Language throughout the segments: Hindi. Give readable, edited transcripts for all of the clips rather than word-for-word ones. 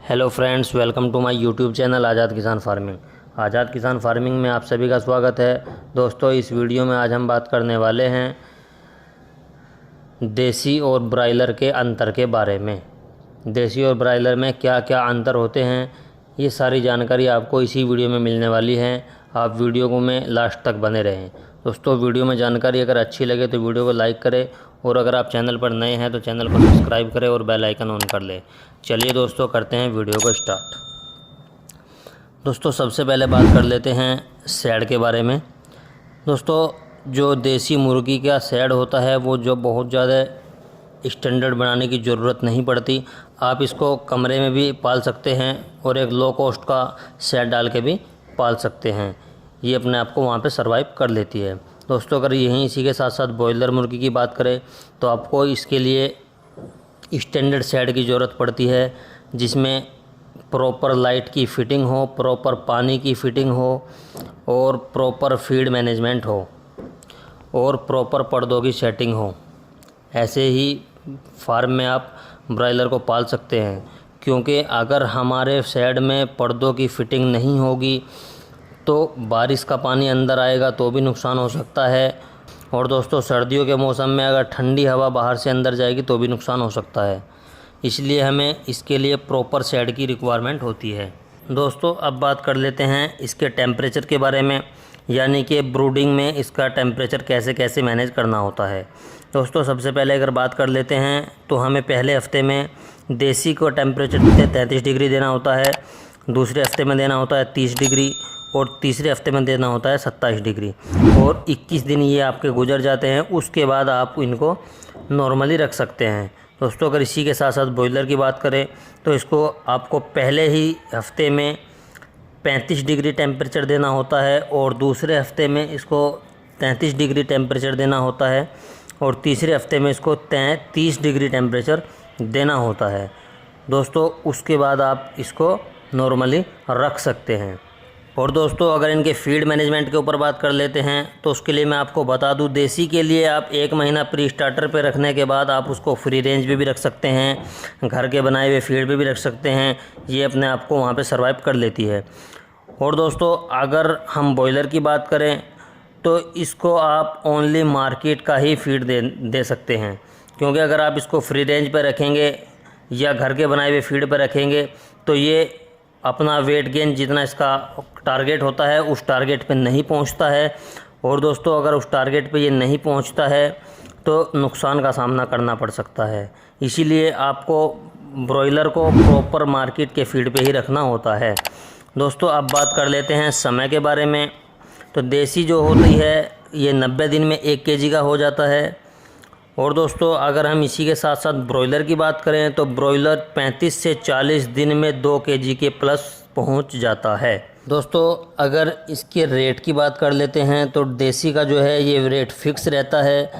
Hello friends, welcome to my YouTube channel Azad Kisan farming. Azad Kisan farming में आप सभी का स्वागत है। दोस्तों, इस वीडियो में आज हम बात करने वाले हैं देसी और ब्रायलर के अंतर के बारे में। देसी और ब्रायलर में क्या क्या अंतर होते हैं, ये सारी जानकारी आपको इसी वीडियो में मिलने वाली है। आप वीडियो को में लास्ट तक बने रहें। दोस्तों, वीडियो में जानकारी अगर अच्छी लगे तो वीडियो को लाइक करें और अगर आप चैनल पर नए हैं तो चैनल को सब्सक्राइब करें और बेल आइकन ऑन कर लें। चलिए दोस्तों, करते हैं वीडियो को स्टार्ट। दोस्तों, सबसे पहले बात कर लेते हैं शेड के बारे में। दोस्तों, जो देसी मुर्गी का शेड होता है वो जो बहुत ज़्यादा स्टैंडर्ड बनाने की ज़रूरत नहीं पड़ती। आप इसको कमरे में भी पाल सकते हैं और एक लो कॉस्ट का शेड डाल के भी पाल सकते हैं। ये अपने आप को वहाँ पे सरवाइव कर लेती है। दोस्तों, अगर यहीं इसी के साथ साथ बॉयलर मुर्गी की बात करें तो आपको इसके लिए स्टैंडर्ड शेड की ज़रूरत पड़ती है, जिसमें प्रॉपर लाइट की फ़िटिंग हो, प्रॉपर पानी की फ़िटिंग हो और प्रॉपर फीड मैनेजमेंट हो और प्रॉपर पर्दों की सेटिंग हो। ऐसे ही फार्म में आप ब्रायलर को पाल सकते हैं, क्योंकि अगर हमारे शेड में पर्दों की फ़िटिंग नहीं होगी तो बारिश का पानी अंदर आएगा तो भी नुकसान हो सकता है। और दोस्तों, सर्दियों के मौसम में अगर ठंडी हवा बाहर से अंदर जाएगी तो भी नुकसान हो सकता है। इसलिए हमें इसके लिए प्रॉपर शेड की रिक्वायरमेंट होती है। दोस्तों, अब बात कर लेते हैं इसके टेम्परेचर के बारे में, यानी कि ब्रूडिंग में इसका टेम्परेचर कैसे कैसे मैनेज करना होता है। दोस्तों, सबसे पहले अगर बात कर लेते हैं तो हमें पहले हफ्ते में देसी को टेम्परेचर 33 डिग्री देना होता है, दूसरे हफ्ते में देना होता है 30 डिग्री और तीसरे हफ्ते में देना होता है 27 डिग्री। और 21 दिन ये आपके गुजर जाते हैं, उसके बाद आप इनको नॉर्मली रख सकते हैं। दोस्तों, अगर इसी के साथ साथ बॉयलर की बात करें तो इसको आपको पहले ही हफ्ते में 35 डिग्री टेम्परेचर देना होता है और दूसरे हफ्ते में इसको 33 डिग्री टेम्परेचर देना होता है और तीसरे हफ्ते में इसको 30 डिग्री टेम्परेचर देना होता है। दोस्तों, उसके बाद आप इसको नॉर्मली रख सकते हैं। और दोस्तों, अगर इनके फीड मैनेजमेंट के ऊपर बात कर लेते हैं तो उसके लिए मैं आपको बता दूं, देसी के लिए आप 1 महीना प्री स्टार्टर पे रखने के बाद आप उसको फ्री रेंज पे भी रख सकते हैं, घर के बनाए हुए फीड पे भी रख सकते हैं। ये अपने आप को वहाँ पे सर्वाइव कर लेती है। और दोस्तों, अगर हम बॉयलर की बात करें तो इसको आप ओनली मार्केट का ही फीड दे सकते हैं, क्योंकि अगर आप इसको फ्री रेंज पर रखेंगे या घर के बनाए हुए फीड पर रखेंगे तो ये अपना वेट गेन जितना इसका टारगेट होता है उस टारगेट पे नहीं पहुंचता है। और दोस्तों, अगर उस टारगेट पे ये नहीं पहुंचता है तो नुकसान का सामना करना पड़ सकता है। इसीलिए आपको ब्रॉयलर को प्रॉपर मार्केट के फीड पे ही रखना होता है। दोस्तों, अब बात कर लेते हैं समय के बारे में। तो देसी जो होती है ये 90 दिन में 1 केजी का हो जाता है। और दोस्तों, अगर हम इसी के साथ साथ ब्रॉयलर की बात करें तो ब्रॉयलर 35 से 40 दिन में 2 केजी के प्लस पहुंच जाता है। दोस्तों, अगर इसके रेट की बात कर लेते हैं तो देसी का जो है ये रेट फिक्स रहता है।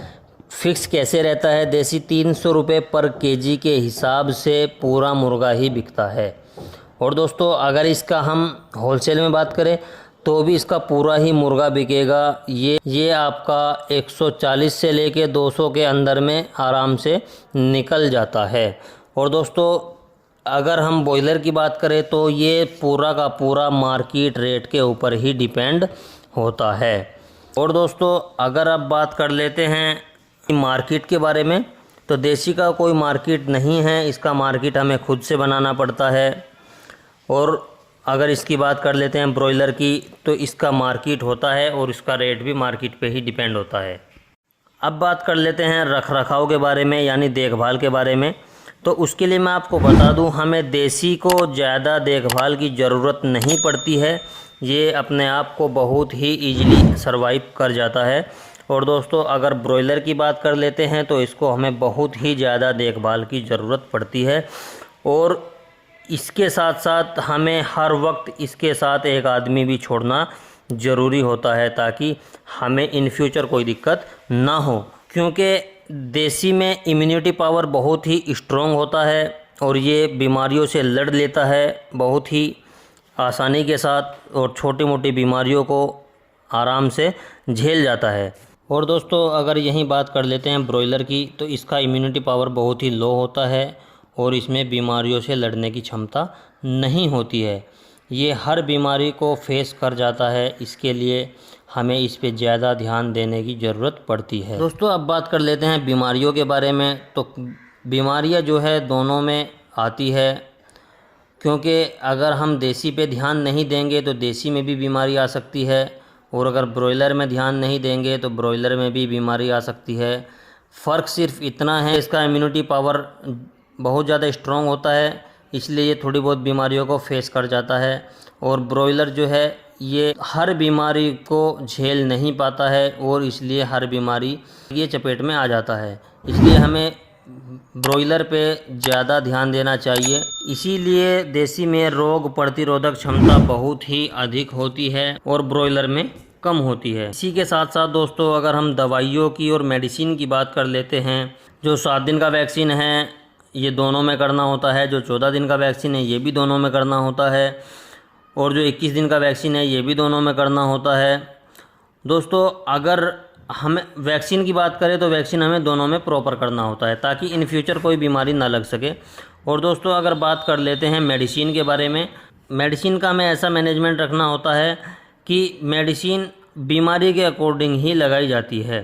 फिक्स कैसे रहता है? देसी 300 रुपये पर केजी के हिसाब से पूरा मुर्गा ही बिकता है। और दोस्तों, अगर इसका हम होलसेल में बात करें तो भी इसका पूरा ही मुर्गा बिकेगा। ये आपका 140 से लेके 200 के अंदर में आराम से निकल जाता है। और दोस्तों, अगर हम बॉयलर की बात करें तो ये पूरा का पूरा मार्केट रेट के ऊपर ही डिपेंड होता है। और दोस्तों, अगर आप बात कर लेते हैं मार्केट के बारे में तो देसी का कोई मार्केट नहीं है, इसका मार्केट हमें खुद से बनाना पड़ता है। और अगर इसकी बात कर लेते हैं ब्रॉयलर की तो इसका मार्केट होता है और इसका रेट भी मार्केट पे ही डिपेंड होता है। अब बात कर लेते हैं रख रखाव के बारे में, यानी देखभाल के बारे में। तो उसके लिए मैं आपको बता दूं, हमें देसी को ज़्यादा देखभाल की ज़रूरत नहीं पड़ती है। ये अपने आप को बहुत ही ईजिली सर्वाइव कर जाता है। और दोस्तों, अगर ब्रॉयलर की बात कर लेते हैं तो इसको हमें बहुत ही ज़्यादा देखभाल की ज़रूरत पड़ती है। और इसके साथ साथ हमें हर वक्त इसके साथ एक आदमी भी छोड़ना ज़रूरी होता है, ताकि हमें इन फ्यूचर कोई दिक्कत ना हो। क्योंकि देसी में इम्यूनिटी पावर बहुत ही स्ट्रॉन्ग होता है और ये बीमारियों से लड़ लेता है बहुत ही आसानी के साथ और छोटी मोटी बीमारियों को आराम से झेल जाता है। और दोस्तों, अगर यहीं बात कर लेते हैं ब्रॉयलर की तो इसका इम्यूनिटी पावर बहुत ही लो होता है और इसमें बीमारियों से लड़ने की क्षमता नहीं होती है। ये हर बीमारी को फेस कर जाता है, इसके लिए हमें इस पे ज़्यादा ध्यान देने की ज़रूरत पड़ती है। दोस्तों अब बात कर लेते हैं बीमारियों के बारे में। तो बीमारियां जो है दोनों में आती है, क्योंकि अगर हम देसी पे ध्यान नहीं देंगे तो देसी में भी बीमारी आ सकती है, और अगर ब्रॉयलर में ध्यान नहीं देंगे तो ब्रॉयलर में भी बीमारी आ सकती है। फ़र्क सिर्फ इतना है, इसका इम्यूनिटी पावर बहुत ज़्यादा स्ट्रॉन्ग होता है, इसलिए ये थोड़ी बहुत बीमारियों को फेस कर जाता है। और ब्रॉयलर जो है ये हर बीमारी को झेल नहीं पाता है, और इसलिए हर बीमारी ये चपेट में आ जाता है। इसलिए हमें ब्रॉयलर पे ज़्यादा ध्यान देना चाहिए। इसीलिए देसी में रोग प्रतिरोधक क्षमता बहुत ही अधिक होती है और ब्रॉयलर में कम होती है। इसी के साथ साथ दोस्तों अगर हम दवाइयों की और मेडिसिन की बात कर लेते हैं, जो 7 दिन का वैक्सीन है ये दोनों में करना होता है, जो 14 दिन का वैक्सीन है ये भी दोनों में करना होता है, और जो 21 दिन का वैक्सीन है ये भी दोनों में करना होता है। दोस्तों अगर हमें वैक्सीन की बात करें तो वैक्सीन हमें दोनों में प्रॉपर करना होता है, ताकि इन फ्यूचर कोई बीमारी ना लग सके। और दोस्तों अगर बात कर लेते हैं मेडिसिन के बारे में, मेडिसिन का हमें ऐसा मैनेजमेंट रखना होता है कि मेडिसिन बीमारी के अकॉर्डिंग ही लगाई जाती है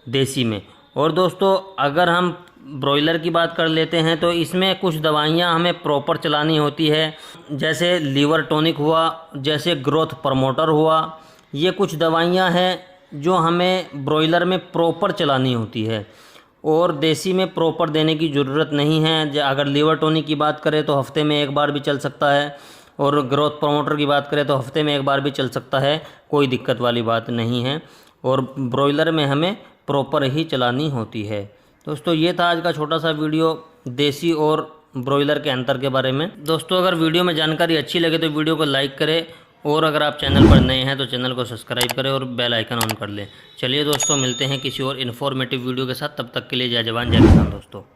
देसी में। और दोस्तों अगर हम ब्रॉयलर की बात कर लेते हैं तो इसमें कुछ दवाइयाँ हमें प्रॉपर चलानी होती है, जैसे लीवर टॉनिक हुआ, जैसे ग्रोथ प्रमोटर हुआ। ये कुछ दवाइयाँ हैं जो हमें ब्रॉयलर में प्रॉपर चलानी होती है, और देसी में प्रॉपर देने की ज़रूरत नहीं है। अगर लीवर टॉनिक की बात करें तो हफ्ते में एक बार भी चल सकता है, और ग्रोथ प्रमोटर की बात करें तो हफ्ते में एक बार भी चल सकता है, कोई दिक्कत वाली बात नहीं है। और ब्रॉयलर में हमें प्रॉपर ही चलानी होती है। दोस्तों ये था आज का छोटा सा वीडियो देसी और ब्रॉयलर के अंतर के बारे में। दोस्तों अगर वीडियो में जानकारी अच्छी लगे तो वीडियो को लाइक करें, और अगर आप चैनल पर नए हैं तो चैनल को सब्सक्राइब करें और बेल आइकन ऑन कर लें। चलिए दोस्तों मिलते हैं किसी और इन्फॉर्मेटिव वीडियो के साथ, तब तक के लिए जय जवान जय किसान दोस्तों।